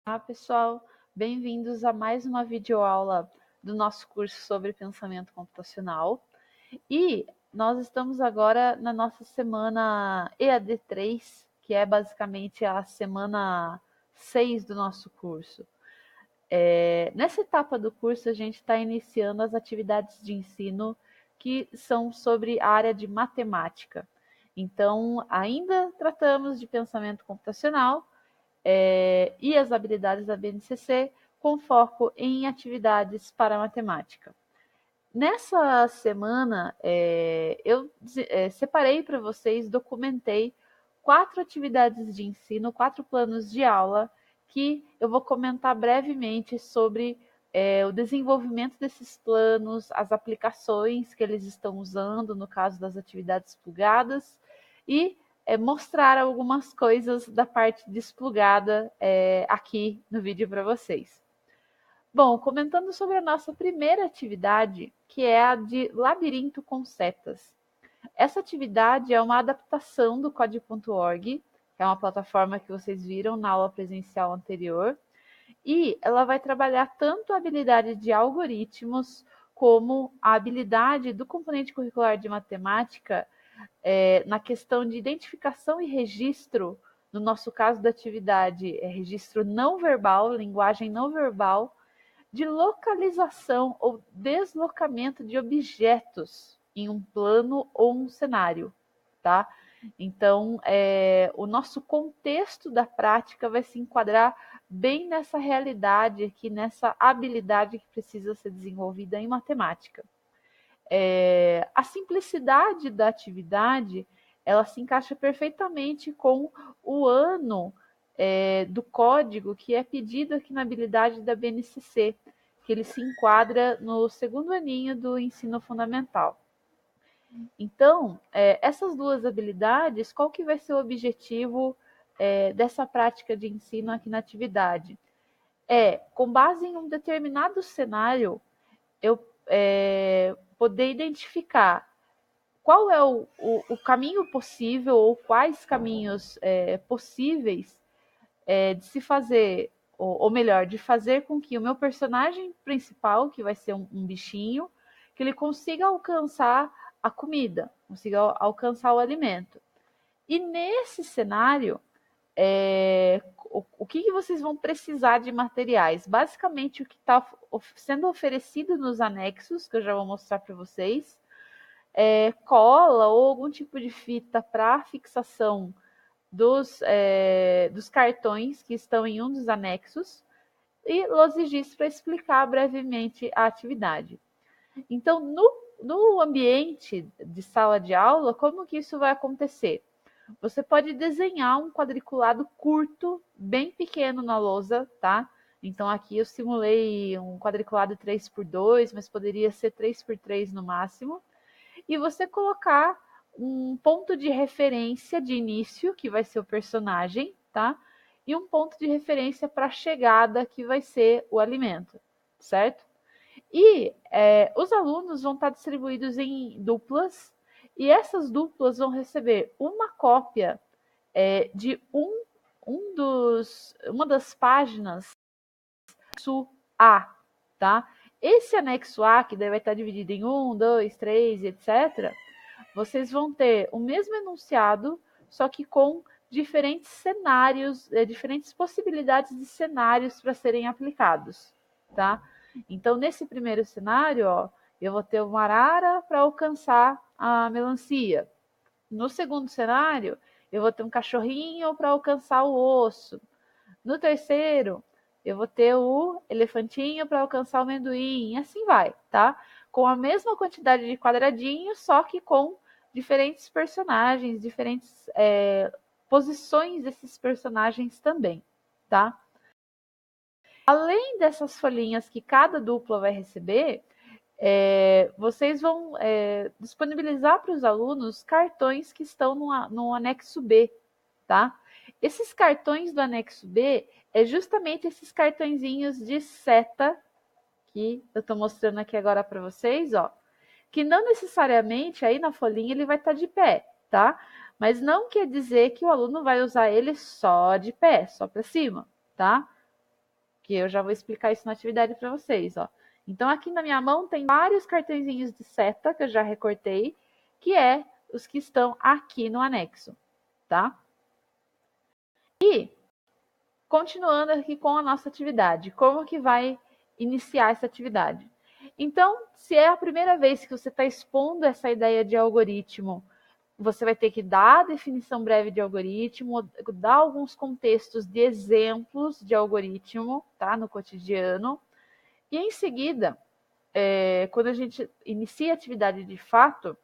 Olá, pessoal, bem-vindos a mais uma videoaula do nosso curso sobre pensamento computacional. E nós estamos agora na nossa semana EAD 3, que é basicamente a semana 6 do nosso curso. Nessa etapa do curso, a gente está iniciando as atividades de ensino que são sobre a área de matemática. Então, ainda tratamos de pensamento computacional, e as habilidades da BNCC com foco em atividades para matemática. Nessa semana, eu separei para vocês, documentei 4 atividades de ensino, 4 planos de aula, que eu vou comentar brevemente sobre o desenvolvimento desses planos, as aplicações que eles estão usando, no caso das atividades plugadas, e mostrar algumas coisas da parte desplugada aqui no vídeo para vocês. Bom, comentando sobre a nossa primeira atividade, que é a de labirinto com setas. Essa atividade é uma adaptação do Code.org, que é uma plataforma que vocês viram na aula presencial anterior, e ela vai trabalhar tanto a habilidade de algoritmos como a habilidade do componente curricular de matemática na questão de identificação e registro. No nosso caso da atividade, é registro não verbal, linguagem não verbal, de localização ou deslocamento de objetos em um plano ou um cenário, tá? Então, o nosso contexto da prática vai se enquadrar bem nessa realidade aqui, nessa habilidade que precisa ser desenvolvida em matemática. A simplicidade da atividade, ela se encaixa perfeitamente com o ano do código que é pedido aqui na habilidade da BNCC, que ele se enquadra no segundo aninho do ensino fundamental. Então, essas duas habilidades, qual que vai ser o objetivo dessa prática de ensino aqui na atividade? Com base em um determinado cenário, eu poder identificar qual é o caminho possível ou quais caminhos possíveis de se fazer, ou melhor, de fazer com que o meu personagem principal, que vai ser um bichinho, que ele consiga alcançar a comida, consiga alcançar o alimento. E nesse cenário, o que vocês vão precisar de materiais? Basicamente, o que está sendo oferecido nos anexos, que eu já vou mostrar para vocês, cola ou algum tipo de fita para fixação dos cartões que estão em um dos anexos e losigis para explicar brevemente a atividade. Então, no ambiente de sala de aula, como que isso vai acontecer? Você pode desenhar um quadriculado curto, bem pequeno na lousa, tá? Então aqui eu simulei um quadriculado 3x2, mas poderia ser 3x3 no máximo. E você colocar um ponto de referência de início, que vai ser o personagem, tá? E um ponto de referência para a chegada, que vai ser o alimento, certo? E os alunos vão estar distribuídos em duplas, e essas duplas vão receber uma cópia de uma das páginas anexo A, tá? Esse anexo A, que daí vai estar dividido em 1, 2, 3, etc., vocês vão ter o mesmo enunciado, só que com diferentes cenários, diferentes possibilidades de cenários para serem aplicados, tá? Então, nesse primeiro cenário, ó, eu vou ter uma arara para alcançar a melancia. No segundo cenário, eu vou ter um cachorrinho para alcançar o osso. No terceiro, eu vou ter o elefantinho para alcançar o amendoim, e assim vai, tá? Com a mesma quantidade de quadradinhos, só que com diferentes personagens, diferentes posições desses personagens também, tá? Além dessas folhinhas que cada dupla vai receber, vocês vão disponibilizar para os alunos cartões que estão no anexo B, tá? Esses cartões do anexo B é justamente esses cartõezinhos de seta que eu estou mostrando aqui agora para vocês, ó, que não necessariamente aí na folhinha ele vai estar de pé, tá? Mas não quer dizer que o aluno vai usar ele só de pé, só para cima, tá? que eu já vou explicar isso na atividade para vocês, ó. Então, aqui na minha mão tem vários cartõezinhos de seta que eu já recortei, que é os que estão aqui no anexo, tá? E, continuando aqui com a nossa atividade, como que vai iniciar essa atividade? Então, se é a primeira vez que você está expondo essa ideia de algoritmo, você vai ter que dar a definição breve de algoritmo, dar alguns contextos de exemplos de algoritmo, tá, no cotidiano. E em seguida, quando a gente inicia a atividade de fato,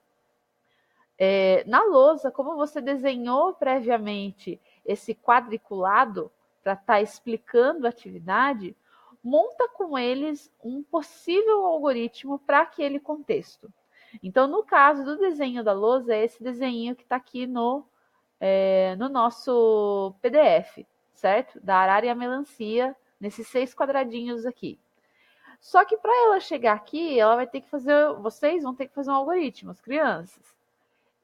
na lousa, como você desenhou previamente esse quadriculado para estar explicando a atividade, monta com eles um possível algoritmo para aquele contexto. Então, no caso do desenho da lousa, é esse desenho que está aqui no nosso PDF, certo? Da arara e a melancia, nesses 6 quadradinhos aqui. Só que para ela chegar aqui, ela vai ter que fazer, vocês vão ter que fazer um algoritmo, as crianças.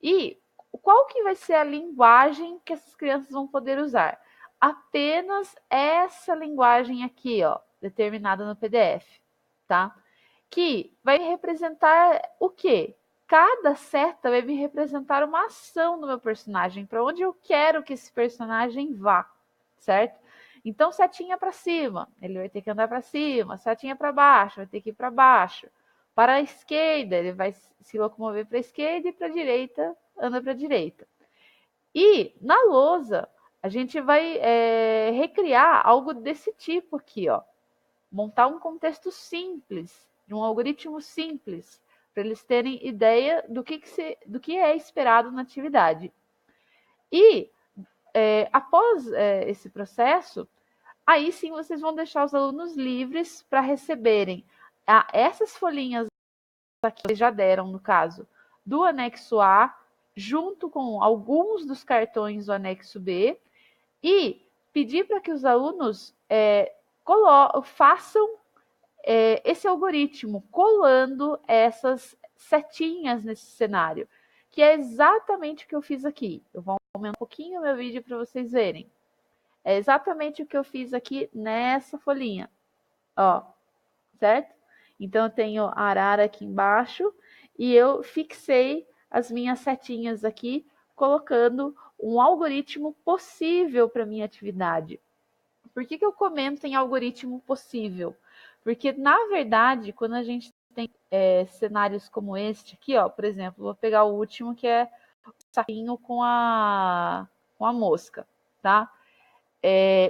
E qual que vai ser a linguagem que essas crianças vão poder usar? Apenas essa linguagem aqui, ó, determinada no PDF, tá? Que vai representar o quê? Cada seta vai me representar uma ação do meu personagem, para onde eu quero que esse personagem vá, certo? Então, setinha para cima, ele vai ter que andar para cima, setinha para baixo, vai ter que ir para baixo. Para a esquerda, ele vai se locomover para a esquerda e para a direita, anda para a direita. E na lousa, a gente vai recriar algo desse tipo aqui, ó. Montar um contexto simples, de um algoritmo simples, para eles terem ideia do que é esperado na atividade. E após esse processo, aí sim vocês vão deixar os alunos livres para receberem essas folhinhas aqui que eles já deram, no caso, do anexo A, junto com alguns dos cartões do anexo B, e pedir para que os alunos façam esse algoritmo, colando essas setinhas nesse cenário, que é exatamente o que eu fiz aqui. Eu vou aumentar um pouquinho o meu vídeo para vocês verem. É exatamente o que eu fiz aqui nessa folhinha, ó, certo? Então, eu tenho a arara aqui embaixo e eu fixei as minhas setinhas aqui, colocando um algoritmo possível para minha atividade. Por que eu comento em algoritmo possível? Porque, na verdade, quando a gente tem cenários como este aqui, ó, por exemplo, vou pegar o último, que é o sapinho com a mosca, tá?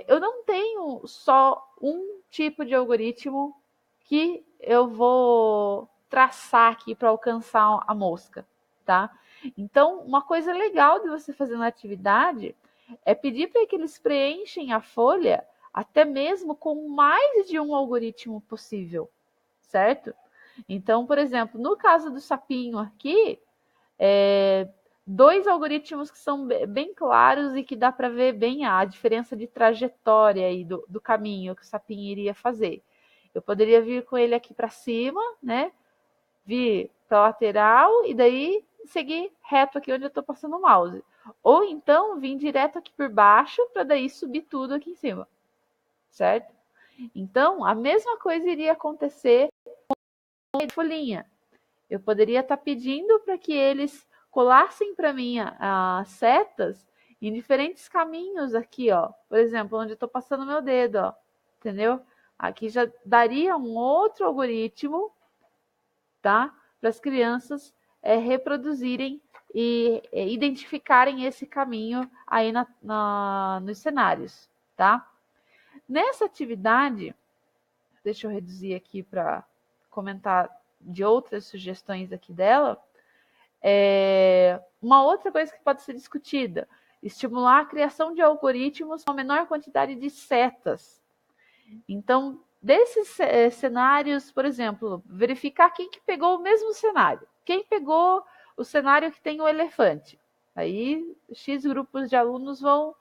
Eu não tenho só um tipo de algoritmo que eu vou traçar aqui para alcançar a mosca, tá? Então, uma coisa legal de você fazer na atividade é pedir para que eles preenchem a folha até mesmo com mais de um algoritmo possível, certo? Então, por exemplo, no caso do sapinho aqui, dois algoritmos que são bem claros e que dá para ver bem a diferença de trajetória aí do caminho que o sapinho iria fazer. Eu poderia vir com ele aqui para cima, né? Vir para a lateral e daí seguir reto aqui onde eu estou passando o mouse. Ou então vir direto aqui por baixo para daí subir tudo aqui em cima, certo? Então, a mesma coisa iria acontecer com a folhinha. Eu poderia estar pedindo para que eles colassem para mim as setas em diferentes caminhos aqui, ó. Por exemplo, onde eu estou passando meu dedo, ó. Entendeu? Aqui já daria um outro algoritmo, tá? Para as crianças reproduzirem e identificarem esse caminho aí nos cenários, tá? Nessa atividade, deixa eu reduzir aqui para comentar de outras sugestões aqui dela. Uma outra coisa que pode ser discutida: estimular a criação de algoritmos com a menor quantidade de setas. Então, desses cenários, por exemplo, verificar quem que pegou o mesmo cenário. Quem pegou o cenário que tem o elefante? Aí, X grupos de alunos vão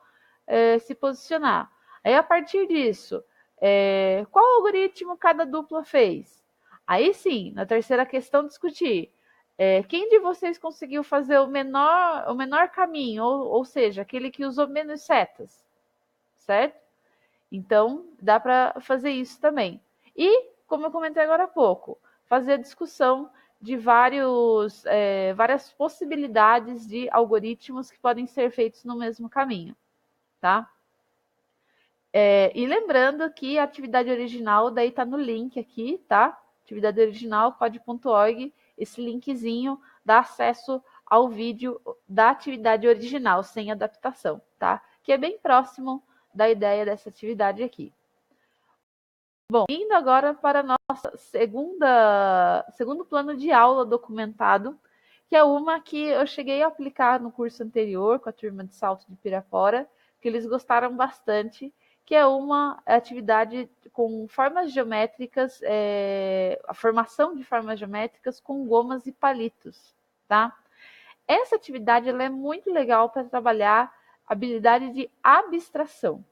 se posicionar. Aí, a partir disso, qual algoritmo cada dupla fez? Aí sim, na terceira questão, discutir. Quem de vocês conseguiu fazer o menor caminho, ou seja, aquele que usou menos setas, certo? Então, dá para fazer isso também. E, como eu comentei agora há pouco, fazer a discussão de várias possibilidades de algoritmos que podem ser feitos no mesmo caminho, tá? E lembrando que a atividade original daí está no link aqui, tá? Atividade original, code.org, esse linkzinho dá acesso ao vídeo da atividade original, sem adaptação, tá? Que é bem próximo da ideia dessa atividade aqui. Bom, indo agora para a nossa segundo plano de aula documentado, que é uma que eu cheguei a aplicar no curso anterior com a turma de Salto de Pirapora, que eles gostaram bastante, que é uma atividade com formas geométricas, a formação de formas geométricas com gomas e palitos, tá? Essa atividade ela é muito legal para trabalhar habilidade de abstração,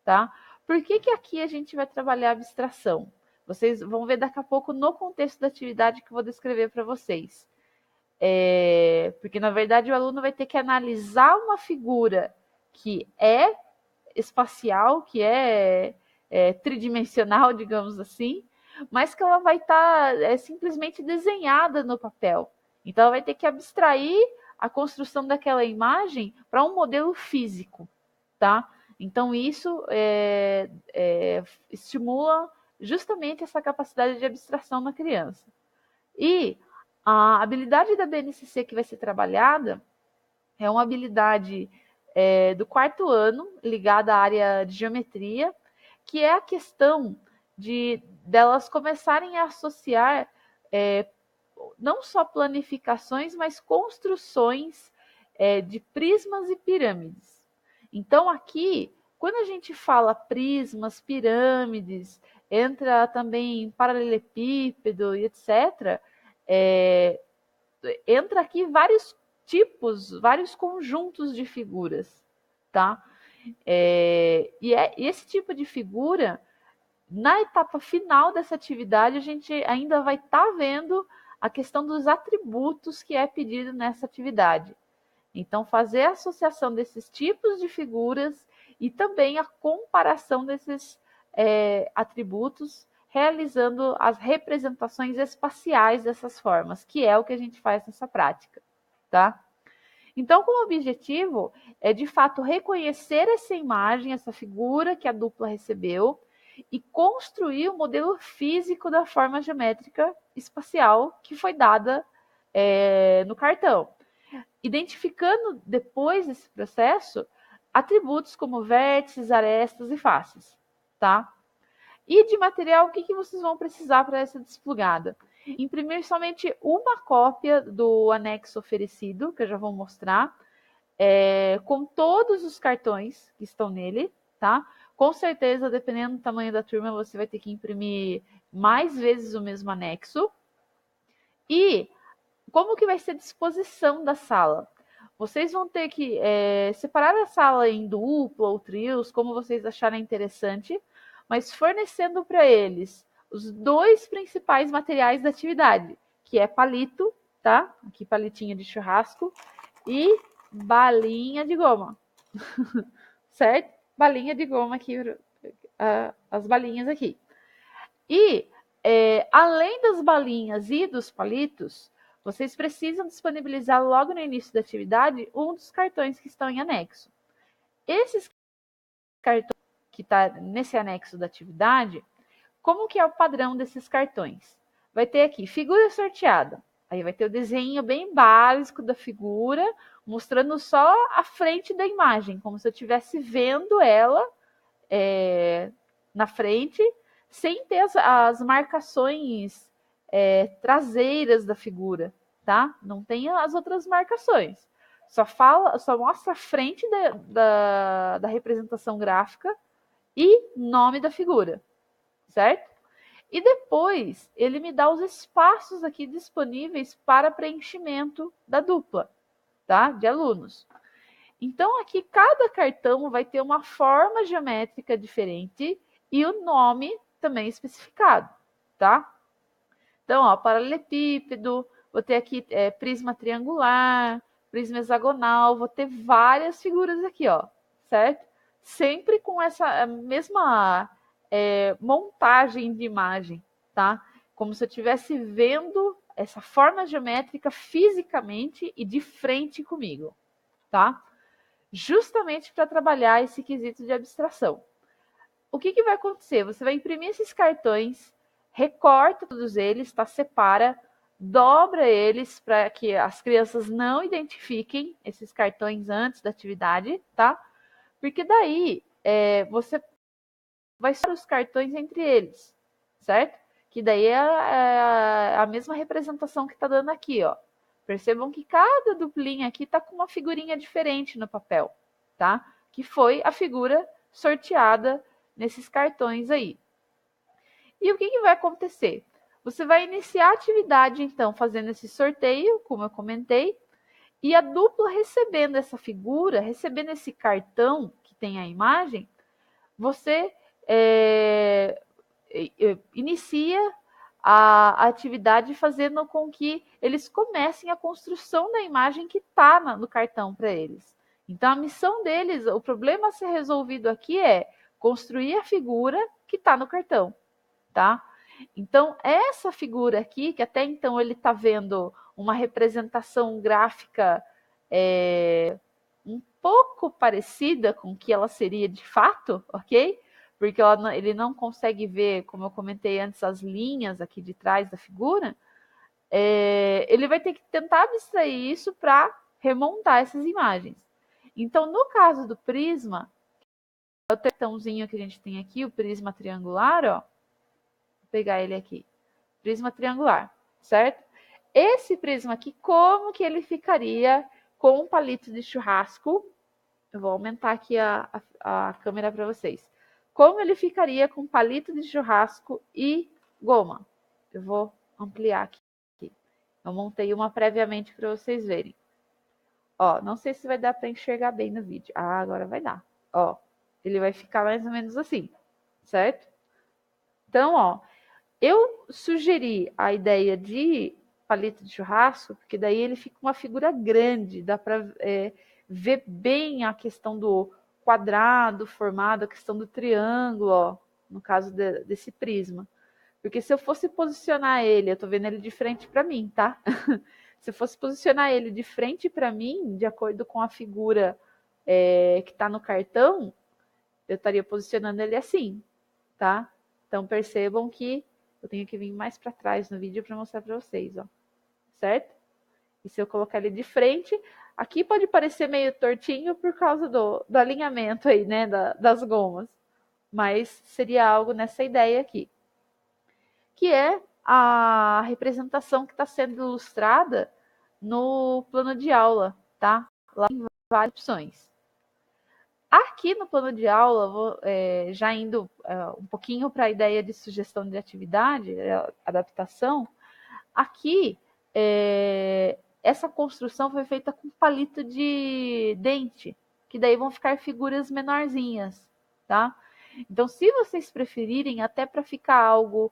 tá? Por que aqui a gente vai trabalhar abstração? Vocês vão ver daqui a pouco no contexto da atividade que eu vou descrever para vocês. Porque, na verdade, o aluno vai ter que analisar uma figura que é espacial, que é tridimensional, digamos assim, mas que ela vai estar simplesmente desenhada no papel. Então, ela vai ter que abstrair a construção daquela imagem para um modelo físico, tá? Então, isso estimula justamente essa capacidade de abstração na criança. E a habilidade da BNCC que vai ser trabalhada é uma habilidade do quarto ano, ligada à área de geometria, que é a questão delas começarem a associar não só planificações, mas construções de prismas e pirâmides. Então, aqui, quando a gente fala prismas, pirâmides, entra também paralelepípedo e etc., entra aqui vários tipos, vários conjuntos de figuras, tá? E esse tipo de figura, na etapa final dessa atividade, a gente ainda vai estar vendo a questão dos atributos que é pedido nessa atividade. Então, fazer a associação desses tipos de figuras e também a comparação desses atributos, realizando as representações espaciais dessas formas, que é o que a gente faz nessa prática, tá? Então, como objetivo é de fato reconhecer essa imagem, essa figura que a dupla recebeu e construir o modelo físico da forma geométrica espacial que foi dada no cartão, identificando depois desse processo atributos como vértices, arestas e faces, tá? E de material, o que vocês vão precisar para essa desplugada? Imprimir somente uma cópia do anexo oferecido, que eu já vou mostrar, com todos os cartões que estão nele, tá? Com certeza, dependendo do tamanho da turma, você vai ter que imprimir mais vezes o mesmo anexo. E como que vai ser a disposição da sala? Vocês vão ter que separar a sala em dupla ou trios, como vocês acharem interessante, mas fornecendo para eles os dois principais materiais da atividade, que é palito, tá? Aqui palitinha de churrasco e balinha de goma, certo? Balinha de goma aqui, as balinhas aqui. E além das balinhas e dos palitos, vocês precisam disponibilizar logo no início da atividade um dos cartões que estão em anexo. Esses cartões que está nesse anexo da atividade, como que é o padrão desses cartões? Vai ter aqui figura sorteada. Aí vai ter o desenho bem básico da figura, mostrando só a frente da imagem, como se eu estivesse vendo ela na frente, sem ter as marcações traseiras da figura, tá? Não tem as outras marcações. Só mostra a frente da representação gráfica e nome da figura, certo? E depois ele me dá os espaços aqui disponíveis para preenchimento da dupla, tá? De alunos. Então aqui cada cartão vai ter uma forma geométrica diferente e o nome também especificado, tá? Então, ó, paralelepípedo, vou ter aqui prisma triangular, prisma hexagonal, vou ter várias figuras aqui, ó, certo? sempre com essa mesma montagem de imagem, tá? Como se eu estivesse vendo essa forma geométrica fisicamente e de frente comigo, tá? Justamente para trabalhar esse quesito de abstração. O que vai acontecer? Você vai imprimir esses cartões, recorta todos eles, tá? Separa, dobra eles para que as crianças não identifiquem esses cartões antes da atividade, tá? Porque daí você vai separar os cartões entre eles, certo? Que daí é a mesma representação que está dando aqui, ó. Percebam que cada duplinha aqui está com uma figurinha diferente no papel, tá? Que foi a figura sorteada nesses cartões aí. E o que vai acontecer? Você vai iniciar a atividade, então, fazendo esse sorteio, como eu comentei, e a dupla recebendo essa figura, recebendo esse cartão que tem a imagem, você inicia a atividade fazendo com que eles comecem a construção da imagem que está no cartão para eles. Então, a missão deles, o problema a ser resolvido aqui é construir a figura que está no cartão, tá? Então, essa figura aqui, que até então ele está vendo uma representação gráfica um pouco parecida com o que ela seria de fato, ok? Porque ele não consegue ver, como eu comentei antes, as linhas aqui de trás da figura. Ele vai ter que tentar abstrair isso para remontar essas imagens. Então, no caso do prisma, é o cartãozinho que a gente tem aqui, o prisma triangular, ó. Vou pegar ele aqui. Prisma triangular, certo? Esse prisma aqui, como que ele ficaria com um palito de churrasco? Eu vou aumentar aqui a câmera para vocês. Como ele ficaria com palito de churrasco e goma? Eu vou ampliar aqui. Eu montei uma previamente para vocês verem. Ó, não sei se vai dar para enxergar bem no vídeo. Ah, agora vai dar. Ó, ele vai ficar mais ou menos assim, certo? Então, ó, eu sugeri a ideia de palito de churrasco, porque daí ele fica uma figura grande, dá para ver bem a questão do quadrado formado, a questão do triângulo, ó, no caso desse prisma. Porque se eu fosse posicionar ele, eu estou vendo ele de frente para mim, tá? Se eu fosse posicionar ele de frente para mim, de acordo com a figura que está no cartão, eu estaria posicionando ele assim, tá? Então percebam que eu tenho que vir mais para trás no vídeo para mostrar para vocês, ó. Certo? E se eu colocar ele de frente, aqui pode parecer meio tortinho por causa do alinhamento aí, né, das gomas. Mas seria algo nessa ideia aqui. Que é a representação que está sendo ilustrada no plano de aula, tá? Lá tem várias opções. Aqui no plano de aula, vou, já indo um pouquinho para a ideia de sugestão de atividade, adaptação, aqui essa construção foi feita com palito de dente, que daí vão ficar figuras menorzinhas, tá? Então, se vocês preferirem, até para ficar algo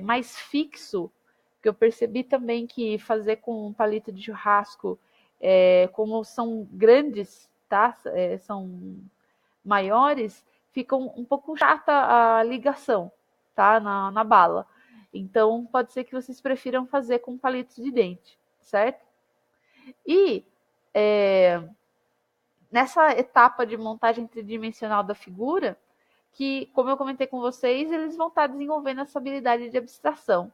mais fixo, que eu percebi também que fazer com um palito de churrasco, como são grandes, tá? São maiores, fica um pouco chata a ligação, tá? Na bala. Então, pode ser que vocês prefiram fazer com palitos de dente, certo? E nessa etapa de montagem tridimensional da figura, que, como eu comentei com vocês, eles vão estar desenvolvendo essa habilidade de abstração.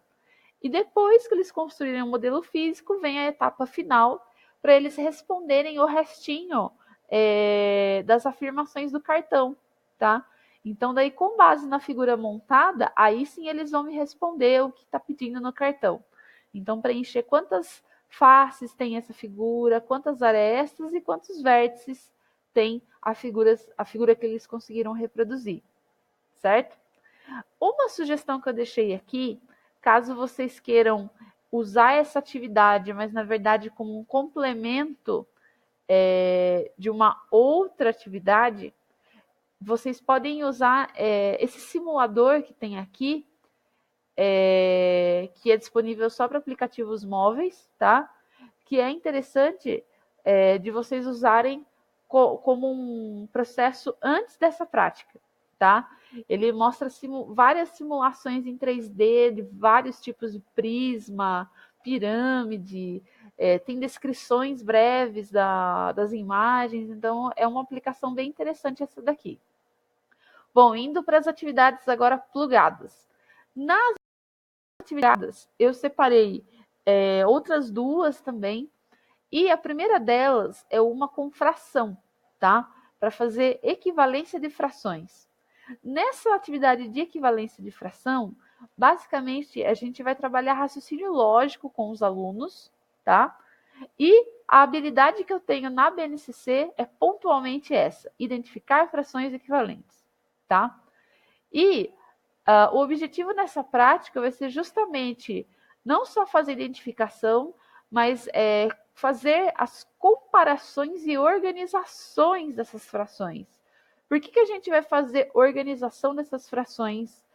E depois que eles construírem um modelo físico, vem a etapa final para eles responderem o restinho das afirmações do cartão, tá? Então, daí, com base na figura montada, aí sim eles vão me responder o que está pedindo no cartão. Então, preencher quantas faces tem essa figura, quantas arestas e quantos vértices tem a figura que eles conseguiram reproduzir, certo? Uma sugestão que eu deixei aqui, caso vocês queiram usar essa atividade, mas na verdade como um complemento de uma outra atividade, vocês podem usar esse simulador que tem aqui, que é disponível só para aplicativos móveis, tá? Que é interessante de vocês usarem como um processo antes dessa prática, tá? Ele mostra várias simulações em 3D de vários tipos de prisma, pirâmide, tem descrições breves das imagens, então é uma aplicação bem interessante essa daqui. Bom, indo para as atividades agora plugadas. Nas atividades, eu separei outras duas também, e a primeira delas é uma com fração, tá? Para fazer equivalência de frações. Nessa atividade de equivalência de fração, basicamente a gente vai trabalhar raciocínio lógico com os alunos, tá? E a habilidade que eu tenho na BNCC é pontualmente essa: identificar frações equivalentes, tá? E o objetivo nessa prática vai ser justamente não só fazer identificação, mas fazer as comparações e organizações dessas frações. Por que a gente vai fazer organização dessas frações,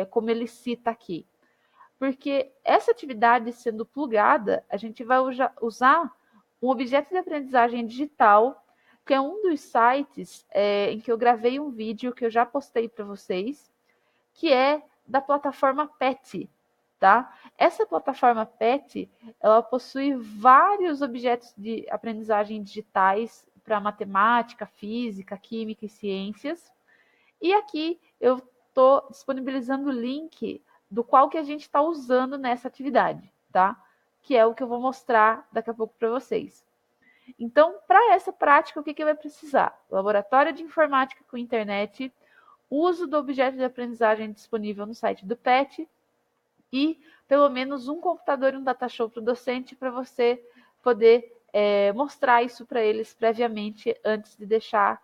como ele cita aqui? Porque essa atividade sendo plugada, a gente vai usar um objeto de aprendizagem digital, que é um dos sites em que eu gravei um vídeo que eu já postei para vocês, que é da plataforma PET, tá? Essa plataforma PET, ela possui vários objetos de aprendizagem digitais para matemática, física, química e ciências. E aqui eu estou disponibilizando o link do qual que a gente está usando nessa atividade, tá? Que é o que eu vou mostrar daqui a pouco para vocês. Então, para essa prática, o que vai precisar? Laboratório de informática com internet, uso do objeto de aprendizagem disponível no site do PET e pelo menos um computador e um datashow para o docente para você poder mostrar isso para eles previamente antes de deixar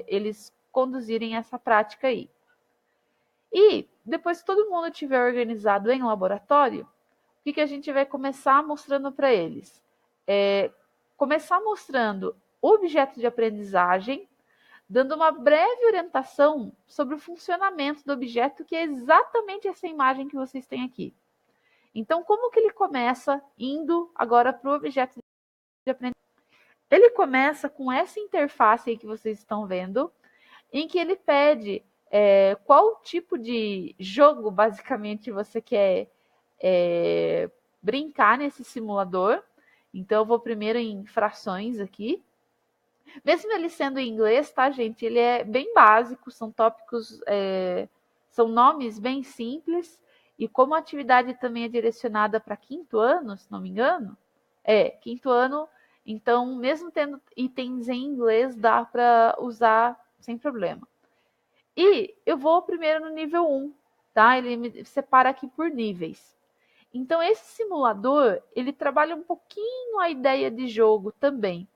eles conduzirem essa prática aí. E depois que todo mundo tiver organizado em laboratório, o que a gente vai começar mostrando para eles? Começar mostrando o objeto de aprendizagem, dando uma breve orientação sobre o funcionamento do objeto, que é exatamente essa imagem que vocês têm aqui. Então, como que ele começa indo agora para o objeto de aprendizagem? Ele começa com essa interface aí que vocês estão vendo, em que ele pede qual tipo de jogo, basicamente, você quer brincar nesse simulador. Então, eu vou primeiro em frações aqui. Mesmo ele sendo em inglês, tá, gente? Ele é bem básico, são tópicos, são nomes bem simples. E como a atividade também é direcionada para quinto ano, se não me engano, quinto ano, então, mesmo tendo itens em inglês, dá para usar sem problema. E eu vou primeiro no nível 1, tá? Ele me separa aqui por níveis. Então, esse simulador, ele trabalha um pouquinho a ideia de jogo também.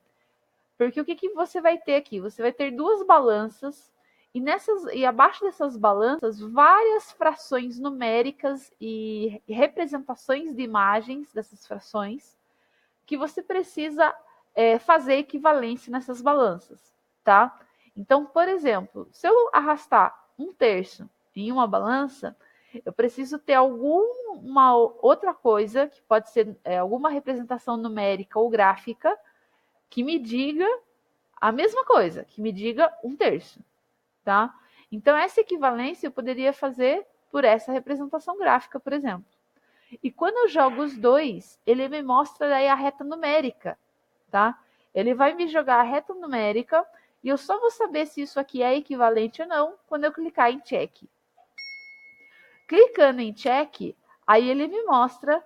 Porque o que você vai ter aqui? Você vai ter duas balanças e abaixo dessas balanças várias frações numéricas e representações de imagens dessas frações que você precisa fazer equivalência nessas balanças, tá? Então, por exemplo, se eu arrastar 1/3 em uma balança, eu preciso ter alguma outra coisa, que pode ser alguma representação numérica ou gráfica, que me diga a mesma coisa, que me diga 1/3, tá? Então, essa equivalência eu poderia fazer por essa representação gráfica, por exemplo. E quando eu jogo os dois, ele me mostra daí a reta numérica, tá? Ele vai me jogar a reta numérica e eu só vou saber se isso aqui é equivalente ou não quando eu clicar em check. Clicando em check, aí ele me mostra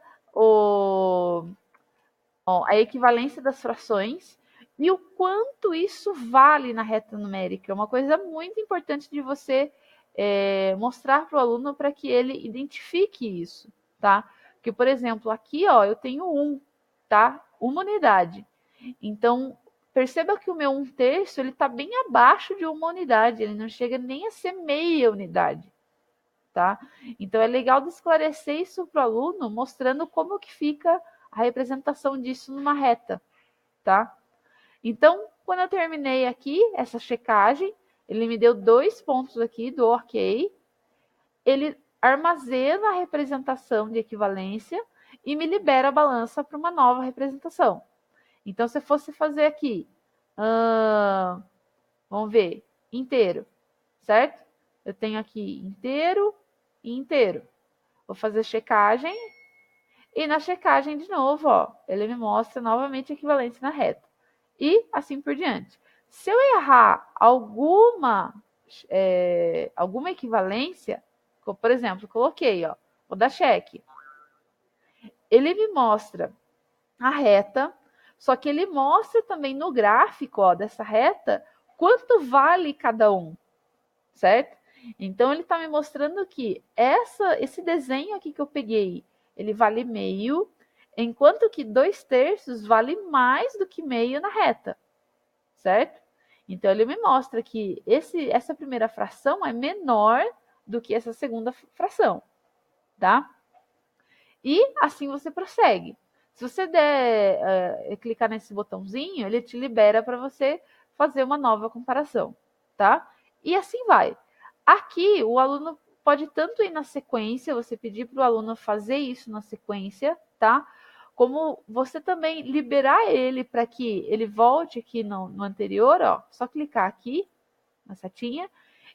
a equivalência das frações e o quanto isso vale na reta numérica. É uma coisa muito importante de você mostrar para o aluno para que ele identifique isso, tá? Porque, por exemplo, aqui ó, eu tenho 1, tá? Uma unidade. Então, perceba que o meu 1/3 ele está bem abaixo de uma unidade, ele não chega nem a ser meia unidade. Tá? Então é legal de esclarecer isso para o aluno, mostrando como que fica a representação disso numa reta, tá? Então, quando eu terminei aqui essa checagem, ele me deu 2 pontos aqui do OK, ele armazena a representação de equivalência e me libera a balança para uma nova representação. Então, se eu fosse fazer aqui Vamos ver, inteiro, certo? Eu tenho aqui inteiro e inteiro. Vou fazer checagem e na checagem de novo, ó, ele me mostra novamente a equivalência na reta. E assim por diante. Se eu errar alguma equivalência, por exemplo, coloquei, ó, vou dar cheque. Ele me mostra a reta, só que ele mostra também no gráfico, ó, dessa reta quanto vale cada um, certo? Então ele está me mostrando que esse desenho aqui que eu peguei, ele vale meio, enquanto que 2/3 vale mais do que meio na reta, certo? Então ele me mostra que essa primeira fração é menor do que essa segunda fração, tá? E assim você prossegue. Se você clicar nesse botãozinho, ele te libera para você fazer uma nova comparação, tá? E assim vai. Aqui, o aluno pode tanto ir na sequência, você pedir para o aluno fazer isso na sequência, tá? Como você também liberar ele para que ele volte aqui no anterior, ó, só clicar aqui na setinha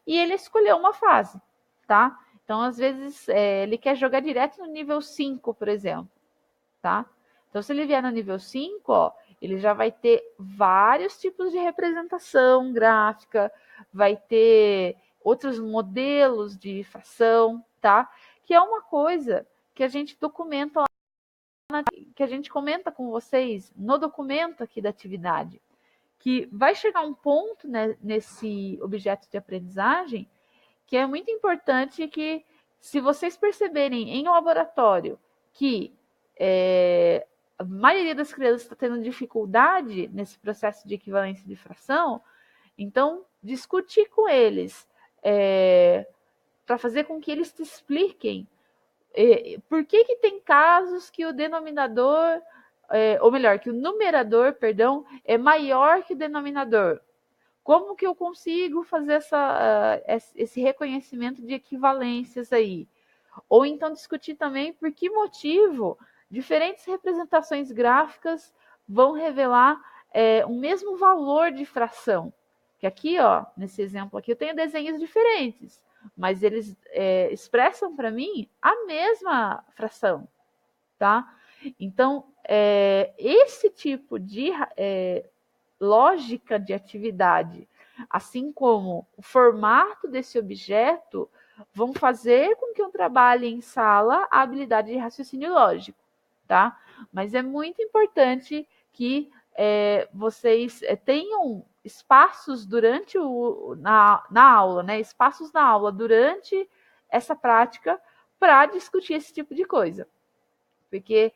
e ele escolheu uma fase, tá? Então, às vezes, ele quer jogar direto no nível 5, por exemplo, tá? Então, se ele vier no nível 5, ó, ele já vai ter vários tipos de representação gráfica, vai ter outros modelos de fração, tá? Que é uma coisa que a gente documenta, que a gente comenta com vocês no documento aqui da atividade, que vai chegar um ponto, né, nesse objeto de aprendizagem que é muito importante que, se vocês perceberem em laboratório que a maioria das crianças está tendo dificuldade nesse processo de equivalência de fração, então discutir com eles para fazer com que eles te expliquem por que tem casos que o denominador, ou melhor, que o numerador, perdão, é maior que o denominador. Como que eu consigo fazer esse reconhecimento de equivalências aí? Ou então discutir também por que motivo diferentes representações gráficas vão revelar o mesmo valor de fração. Que aqui, ó, nesse exemplo aqui, eu tenho desenhos diferentes, mas eles expressam para mim a mesma fração, tá? Então, esse tipo de lógica de atividade, assim como o formato desse objeto, vão fazer com que eu trabalhe em sala a habilidade de raciocínio lógico, tá? Mas é muito importante que vocês tenham espaços durante na aula, né? Espaços na aula durante essa prática para discutir esse tipo de coisa. Porque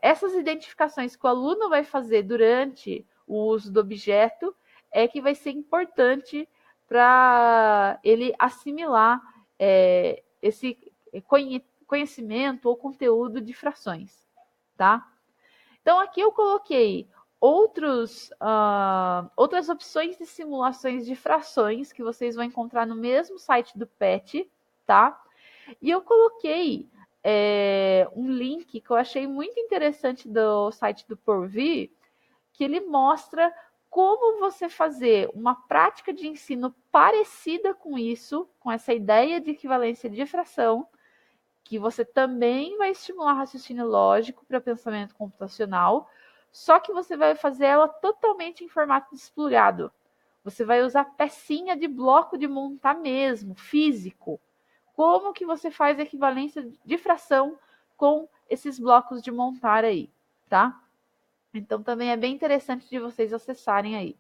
essas identificações que o aluno vai fazer durante o uso do objeto é que vai ser importante para ele assimilar esse conhecimento ou conteúdo de frações, tá? Então aqui eu coloquei outras opções de simulações de frações que vocês vão encontrar no mesmo site do PET, tá? E eu coloquei um link que eu achei muito interessante do site do Porvir, que ele mostra como você fazer uma prática de ensino parecida com isso, com essa ideia de equivalência de fração, que você também vai estimular raciocínio lógico para pensamento computacional, só que você vai fazer ela totalmente em formato desplugado. Você vai usar pecinha de bloco de montar mesmo, físico. Como que você faz a equivalência de fração com esses blocos de montar aí, tá? Então também é bem interessante de vocês acessarem aí.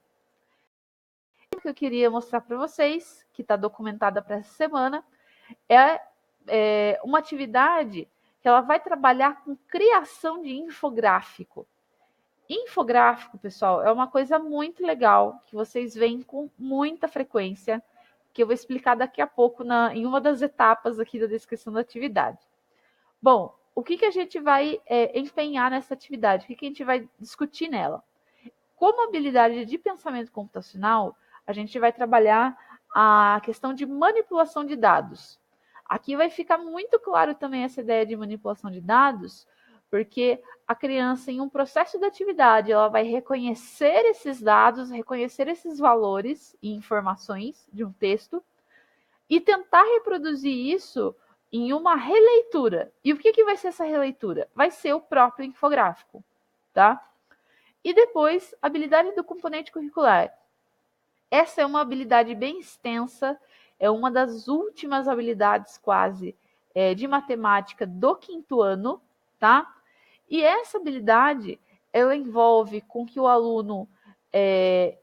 O que eu queria mostrar para vocês, que está documentada para essa semana, é uma atividade que ela vai trabalhar com criação de infográfico. Infográfico, pessoal, é uma coisa muito legal que vocês veem com muita frequência, que eu vou explicar daqui a pouco em uma das etapas aqui da descrição da atividade. Bom, o que a gente vai empenhar nessa atividade? O que a gente vai discutir nela? Como habilidade de pensamento computacional, a gente vai trabalhar a questão de manipulação de dados. Aqui vai ficar muito claro também essa ideia de manipulação de dados, Porque a criança, em um processo de atividade, ela vai reconhecer esses dados, reconhecer esses valores e informações de um texto e tentar reproduzir isso em uma releitura. E o que vai ser essa releitura? Vai ser o próprio infográfico, tá? E depois, habilidade do componente curricular. Essa é uma habilidade bem extensa, é uma das últimas habilidades quase de matemática do quinto ano, tá? E essa habilidade, ela envolve com que o aluno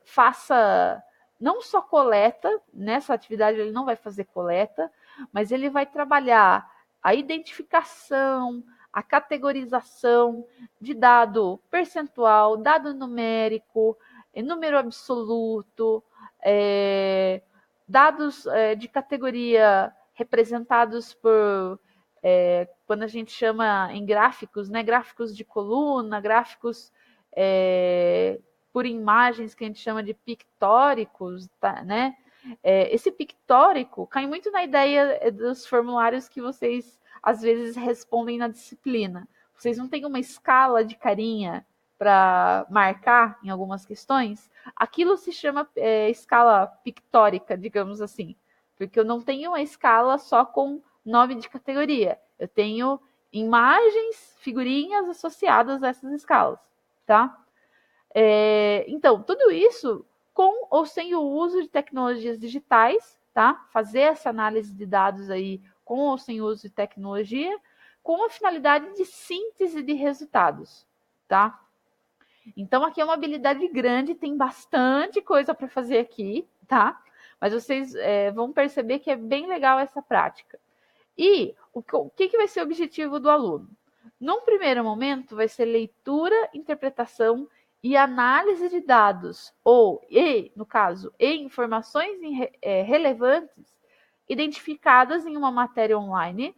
faça não só coleta, nessa atividade ele não vai fazer coleta, mas ele vai trabalhar a identificação, a categorização de dado percentual, dado numérico, número absoluto, dados de categoria representados por quando a gente chama em gráficos, né, gráficos de coluna, gráficos por imagens que a gente chama de pictóricos, tá, né? Esse pictórico cai muito na ideia dos formulários que vocês às vezes respondem na disciplina. Vocês não têm uma escala de carinha para marcar em algumas questões? Aquilo se chama escala pictórica, digamos assim, porque eu não tenho uma escala só com nome de categoria. Eu tenho imagens, figurinhas associadas a essas escalas, tá? Então, tudo isso com ou sem o uso de tecnologias digitais, tá? Fazer essa análise de dados aí com ou sem o uso de tecnologia, com a finalidade de síntese de resultados, tá? Então, aqui é uma habilidade grande, tem bastante coisa para fazer aqui, tá? Mas vocês vão perceber que é bem legal essa prática. E o que vai ser o objetivo do aluno? Num primeiro momento, vai ser leitura, interpretação e análise de dados, no caso, informações relevantes identificadas em uma matéria online,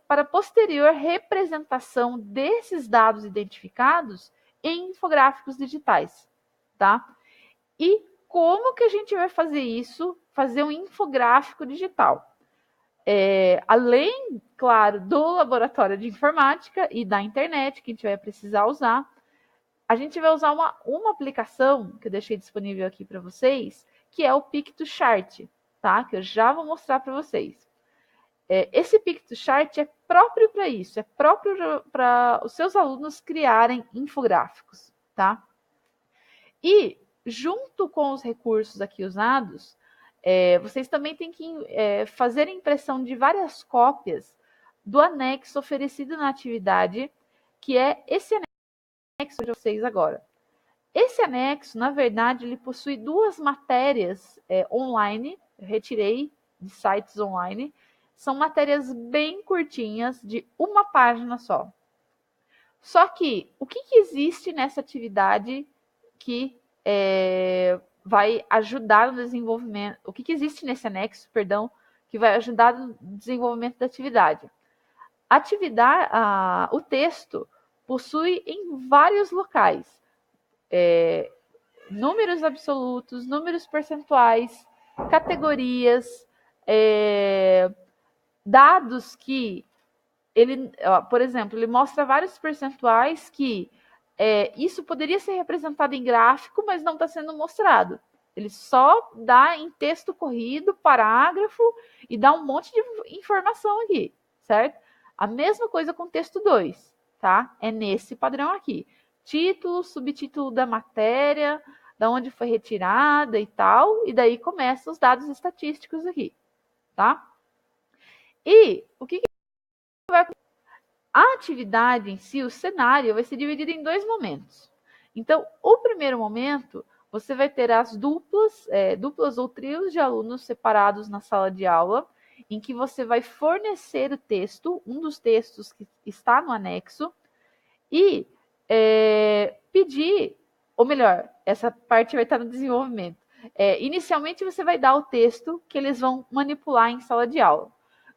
para posterior representação desses dados identificados em infográficos digitais, tá? E como que a gente vai fazer isso? Fazer um infográfico digital. Além, claro, do laboratório de informática e da internet, que a gente vai precisar usar, a gente vai usar uma aplicação que eu deixei disponível aqui para vocês, que é o PictoChart, tá? Que eu já vou mostrar para vocês. Esse PictoChart é próprio para isso, é próprio para os seus alunos criarem infográficos, tá? E, junto com os recursos aqui usados, vocês também têm que fazer impressão de várias cópias do anexo oferecido na atividade, que é esse anexo de vocês agora. Esse anexo, na verdade, ele possui duas matérias online, eu retirei de sites online, são matérias bem curtinhas, de uma página só. Só que, o que existe nessa atividade que vai ajudar no desenvolvimento, o que existe nesse anexo, perdão, que vai ajudar no desenvolvimento da atividade? O texto possui em vários locais números absolutos, números percentuais, categorias, dados que por exemplo, ele mostra vários percentuais que isso poderia ser representado em gráfico, mas não está sendo mostrado. Ele só dá em texto corrido, parágrafo, e dá um monte de informação aqui, certo? A mesma coisa com texto 2, tá? É nesse padrão aqui. Título, subtítulo da matéria, da onde foi retirada e tal, e daí começam os dados estatísticos aqui, tá? E o que vai a atividade em si, o cenário, vai ser dividido em dois momentos. Então, o primeiro momento, você vai ter as duplas ou trios de alunos separados na sala de aula, em que você vai fornecer o texto, um dos textos que está no anexo, e pedir, ou melhor, essa parte vai estar no desenvolvimento. Inicialmente, você vai dar o texto que eles vão manipular em sala de aula.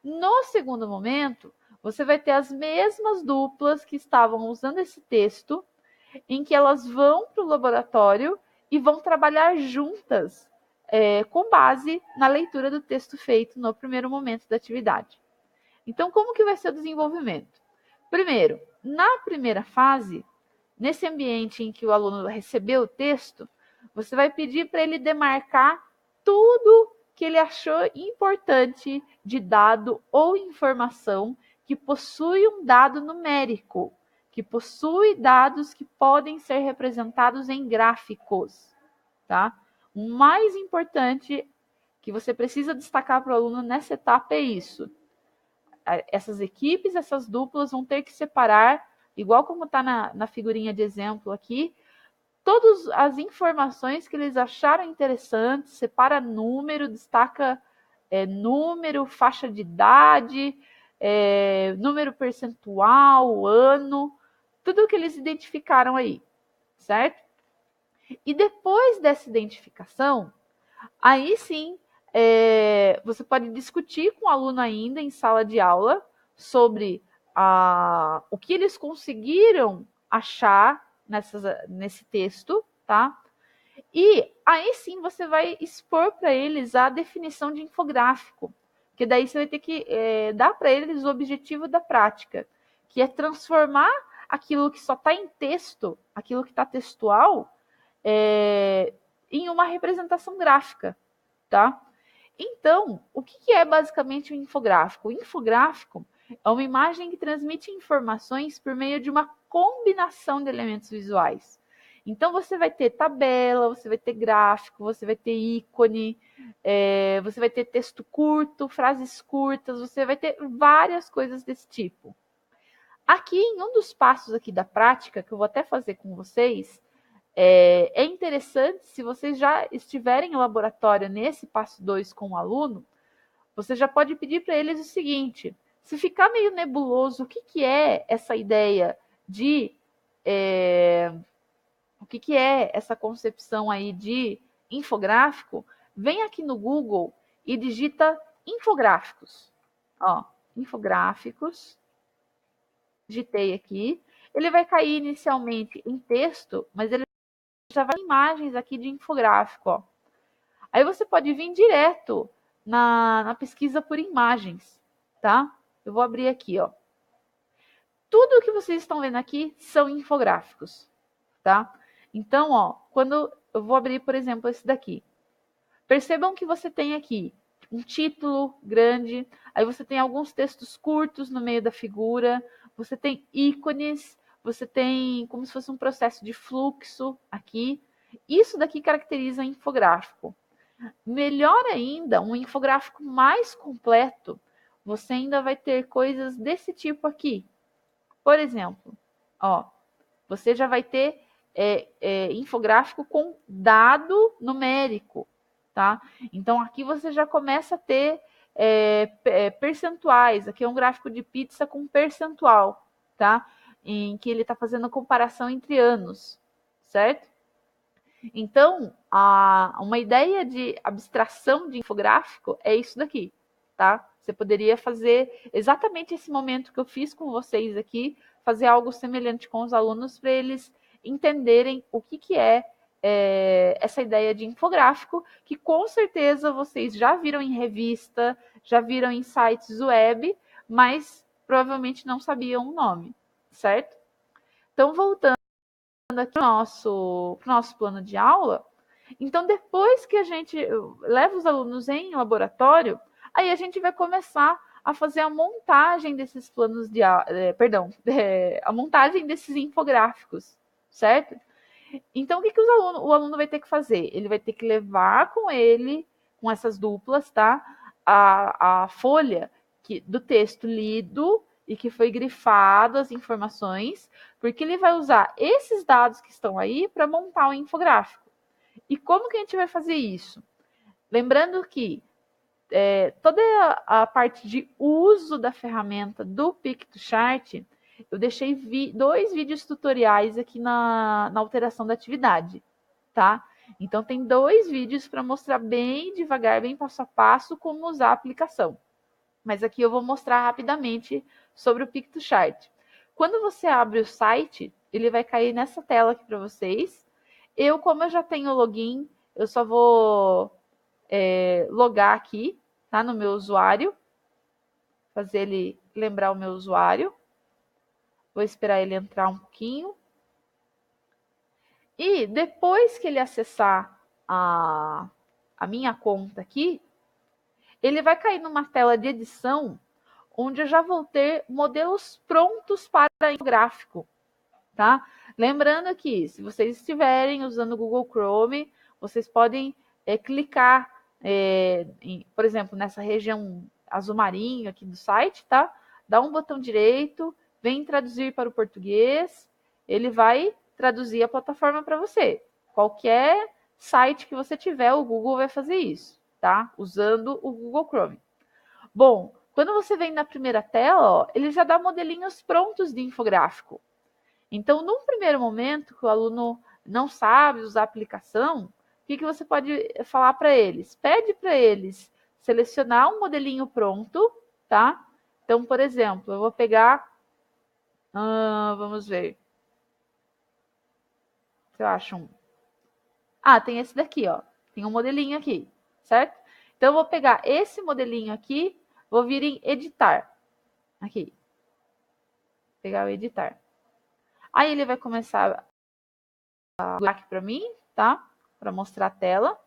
No segundo momento, você vai ter as mesmas duplas que estavam usando esse texto, em que elas vão para o laboratório e vão trabalhar juntas, com base na leitura do texto feito no primeiro momento da atividade. Então, como que vai ser o desenvolvimento? Primeiro, na primeira fase, nesse ambiente em que o aluno recebeu o texto, você vai pedir para ele demarcar tudo que ele achou importante de dado ou informação que possui um dado numérico, que possui dados que podem ser representados em gráficos, tá? O mais importante que você precisa destacar para o aluno nessa etapa é isso. Essas equipes, essas duplas vão ter que separar, igual como está na figurinha de exemplo aqui, todas as informações que eles acharam interessantes, separa número, destaca número, faixa de idade, número percentual, ano, tudo o que eles identificaram aí, certo? E depois dessa identificação, aí sim, você pode discutir com o aluno ainda em sala de aula sobre o que eles conseguiram achar nesse texto, tá? E aí sim você vai expor para eles a definição de infográfico, que daí você vai ter que dar para eles o objetivo da prática, que é transformar aquilo que só está em texto, aquilo que está textual, em uma representação gráfica, tá? Então, o que é basicamente o infográfico? O infográfico é uma imagem que transmite informações por meio de uma combinação de elementos visuais. Então, você vai ter tabela, você vai ter gráfico, você vai ter ícone, você vai ter texto curto, frases curtas, você vai ter várias coisas desse tipo. Aqui, em um dos passos aqui da prática, que eu vou até fazer com vocês, é interessante, se vocês já estiverem em laboratório nesse passo 2 com o aluno, você já pode pedir para eles o seguinte: se ficar meio nebuloso, o que é essa ideia de. O que é essa concepção aí de infográfico? Vem aqui no Google e digita infográficos. Ó, infográficos, digitei aqui. Ele vai cair inicialmente em texto, mas ele já vai imagens aqui de infográfico, ó. Aí você pode vir direto na pesquisa por imagens, tá? Eu vou abrir aqui, ó. Tudo o que vocês estão vendo aqui são infográficos, tá? Então, ó, quando eu vou abrir, por exemplo, esse daqui. Percebam que você tem aqui um título grande, aí você tem alguns textos curtos no meio da figura, você tem ícones, você tem como se fosse um processo de fluxo aqui. Isso daqui caracteriza infográfico. Melhor ainda, um infográfico mais completo, você ainda vai ter coisas desse tipo aqui. Por exemplo, ó, você já vai ter infográfico com dado numérico, tá? Então aqui você já começa a ter percentuais. Aqui é um gráfico de pizza com percentual, tá? Em que ele está fazendo a comparação entre anos, certo? Então, uma ideia de abstração de infográfico é isso daqui, tá? Você poderia fazer exatamente esse momento que eu fiz com vocês aqui, fazer algo semelhante com os alunos para eles entenderem o que é essa ideia de infográfico, que com certeza vocês já viram em revista, já viram em sites web, mas provavelmente não sabiam o nome, certo? Então, voltando aqui para o nosso plano de aula, então depois que a gente leva os alunos em laboratório, aí a gente vai começar a fazer a montagem desses planos de aula, a montagem desses infográficos, certo? Então, o que o aluno vai ter que fazer? Ele vai ter que levar com ele, com essas duplas, tá? A folha do texto lido e que foi grifado as informações, porque ele vai usar esses dados que estão aí para montar o infográfico. E como que a gente vai fazer isso? Lembrando que toda a parte de uso da ferramenta do PictoChart, eu deixei 2 vídeos tutoriais aqui na alteração da atividade, tá? Então, tem 2 vídeos para mostrar bem devagar, bem passo a passo, como usar a aplicação. Mas aqui eu vou mostrar rapidamente sobre o PictoChart. Quando você abre o site, ele vai cair nessa tela aqui para vocês. Como eu já tenho login, eu só vou logar aqui, tá? No meu usuário, fazer ele lembrar o meu usuário. Vou esperar ele entrar um pouquinho. E depois que ele acessar a minha conta aqui, ele vai cair numa tela de edição, onde eu já vou ter modelos prontos para infográfico, tá? Lembrando que, se vocês estiverem usando o Google Chrome, vocês podem clicar, por exemplo, nessa região azul marinho aqui do site, tá? Dá um botão direito, vem traduzir para o português, ele vai traduzir a plataforma para você. Qualquer site que você tiver, o Google vai fazer isso, tá? Usando o Google Chrome. Bom, quando você vem na primeira tela, ó, ele já dá modelinhos prontos de infográfico. Então, num primeiro momento que o aluno não sabe usar a aplicação, o que você pode falar para eles? Pede para eles selecionar um modelinho pronto, tá? Então, por exemplo, eu vou pegar, vamos ver, se eu acho um. Tem esse daqui, ó. Tem um modelinho aqui, certo? Então, eu vou pegar esse modelinho aqui, vou vir em editar. Aqui. Pegar o editar. Aí ele vai começar a aqui para mim, tá? Para mostrar a tela.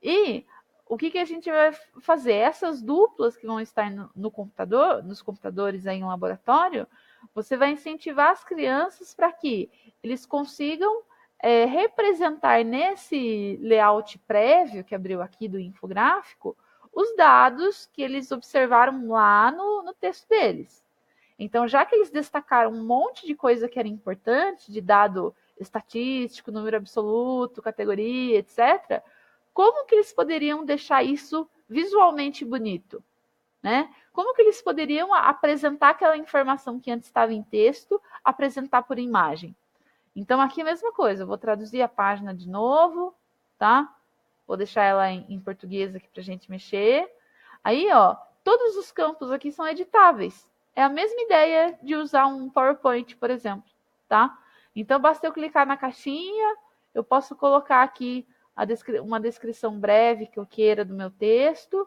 E o que a gente vai fazer? Essas duplas que vão estar no computador, nos computadores aí no laboratório, você vai incentivar as crianças para que eles consigam representar nesse layout prévio que abriu aqui do infográfico os dados que eles observaram lá no texto deles. Então, já que eles destacaram um monte de coisa que era importante, de dado estatístico, número absoluto, categoria, etc., como que eles poderiam deixar isso visualmente bonito? Né? Como que eles poderiam apresentar aquela informação que antes estava em texto, apresentar por imagem? Então, aqui é a mesma coisa, eu vou traduzir a página de novo, tá? Vou deixar ela em português aqui para a gente mexer. Aí, ó, todos os campos aqui são editáveis. É a mesma ideia de usar um PowerPoint, por exemplo, tá? Então, basta eu clicar na caixinha, eu posso colocar aqui uma descrição breve que eu queira do meu texto,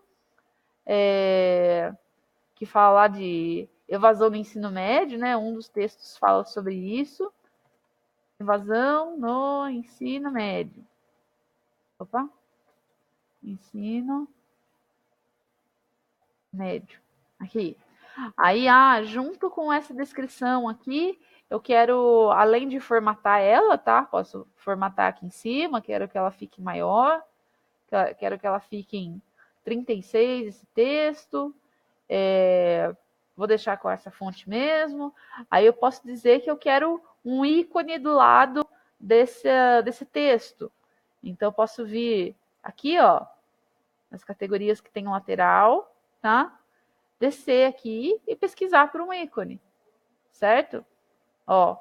que fala lá de evasão no ensino médio, né? Um dos textos fala sobre isso. Evasão no ensino médio. Opa. Ensino médio. Aqui. Aí, junto com essa descrição aqui, eu quero, além de formatar ela, tá? Posso formatar aqui em cima, quero que ela fique maior, quero que ela fique em 36 esse texto, vou deixar com essa fonte mesmo. Aí eu posso dizer que eu quero um ícone do lado desse texto. Então, eu posso vir aqui, ó, nas categorias que tem lateral, tá? Descer aqui e pesquisar por um ícone, certo? Ó,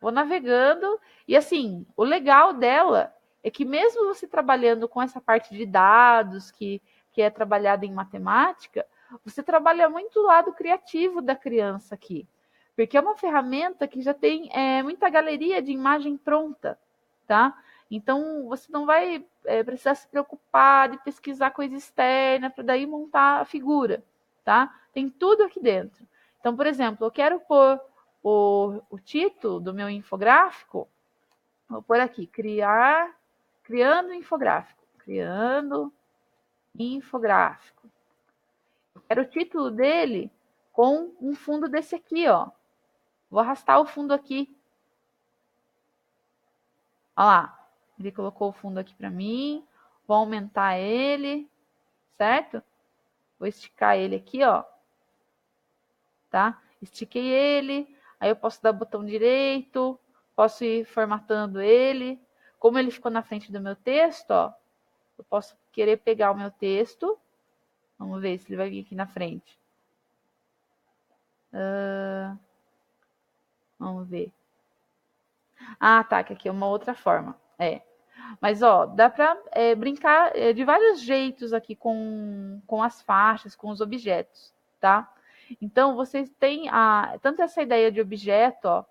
vou navegando e assim, o legal dela é que mesmo você trabalhando com essa parte de dados que é trabalhada em matemática, você trabalha muito o lado criativo da criança aqui, porque é uma ferramenta que já tem muita galeria de imagem pronta, tá? Então você não vai precisar se preocupar de pesquisar coisa externa para daí montar a figura, tá? Tem tudo aqui dentro. Então, por exemplo, eu quero pôr o título do meu infográfico, vou pôr aqui, criando infográfico. Criando infográfico. Eu quero o título dele com um fundo desse aqui, ó. Vou arrastar o fundo aqui. Olha lá, ele colocou o fundo aqui para mim. Vou aumentar ele, certo? Vou esticar ele aqui, ó. Tá? Estiquei ele. Aí eu posso dar botão direito, posso ir formatando ele. Como ele ficou na frente do meu texto, ó, eu posso querer pegar o meu texto. Vamos ver se ele vai vir aqui na frente. Vamos ver. Tá, que aqui é uma outra forma. Mas, ó, dá para brincar de vários jeitos aqui com as faixas, com os objetos, tá? Então, vocês têm tanto essa ideia de objeto, ó,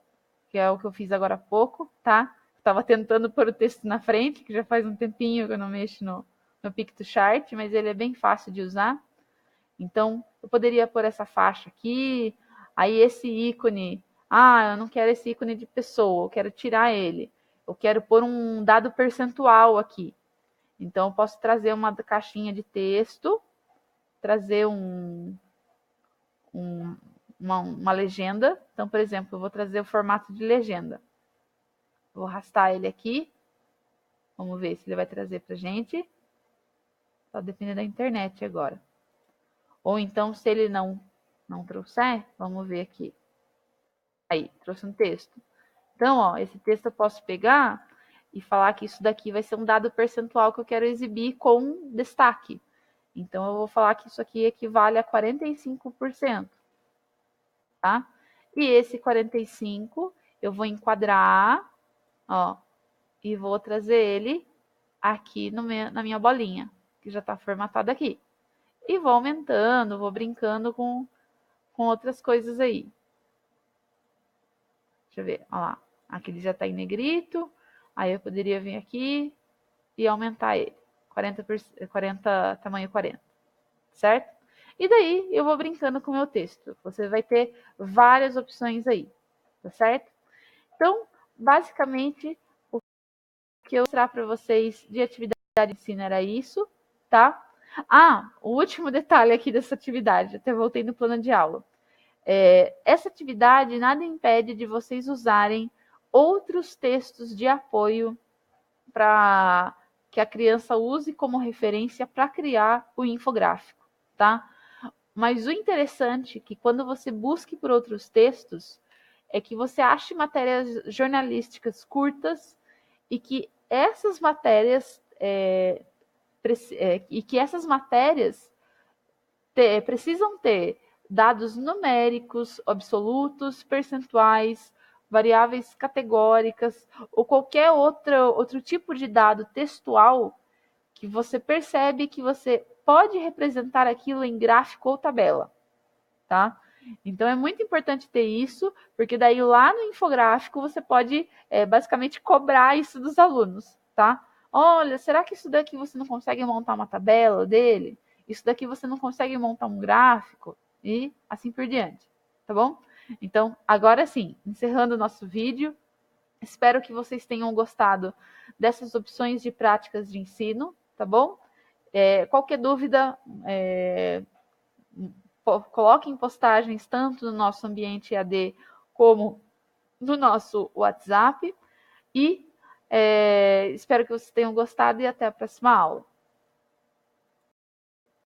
que é o que eu fiz agora há pouco, tá? Estava tentando pôr o texto na frente, que já faz um tempinho que eu não mexo no Pictochart, mas ele é bem fácil de usar. Então, eu poderia pôr essa faixa aqui, aí esse ícone Ah, eu não quero esse ícone de pessoa, eu quero tirar ele. Eu quero pôr um dado percentual aqui. Então, eu posso trazer uma caixinha de texto, trazer uma legenda. Então, por exemplo, eu vou trazer o formato de legenda. Vou arrastar ele aqui. Vamos ver se ele vai trazer para gente. Só depende da internet agora. Ou então, se ele não trouxer, vamos ver aqui. Aí, trouxe um texto. Então, ó, esse texto eu posso pegar e falar que isso daqui vai ser um dado percentual que eu quero exibir com destaque. Então, eu vou falar que isso aqui equivale a 45%, tá? E esse 45 eu vou enquadrar, ó, e vou trazer ele aqui na minha bolinha, que já está formatada aqui. E vou aumentando, vou brincando com outras coisas aí. Deixa eu ver, ó lá. Aqui ele já está em negrito. Aí eu poderia vir aqui e aumentar ele. 40, tamanho 40, certo? E daí eu vou brincando com o meu texto. Você vai ter várias opções aí, tá certo? Então, basicamente, o que eu vou mostrar para vocês de atividade de ensino era isso, tá? Ah, o último detalhe aqui dessa atividade, até voltei no plano de aula. Essa atividade nada impede de vocês usarem outros textos de apoio para que a criança use como referência para criar o infográfico, tá? Mas o interessante é que quando você busque por outros textos, é que você ache matérias jornalísticas curtas e que essas matérias precisam ter dados numéricos, absolutos, percentuais, variáveis categóricas ou qualquer outro tipo de dado textual que você percebe que você pode representar aquilo em gráfico ou tabela, tá? Então é muito importante ter isso, porque daí lá no infográfico você pode basicamente cobrar isso dos alunos, tá? Olha, será que isso daqui você não consegue montar uma tabela dele? Isso daqui você não consegue montar um gráfico? E assim por diante, tá bom? Então, agora sim, encerrando o nosso vídeo, espero que vocês tenham gostado dessas opções de práticas de ensino, tá bom? Qualquer dúvida, coloquem postagens tanto no nosso ambiente EAD como no nosso WhatsApp. E espero que vocês tenham gostado e até a próxima aula.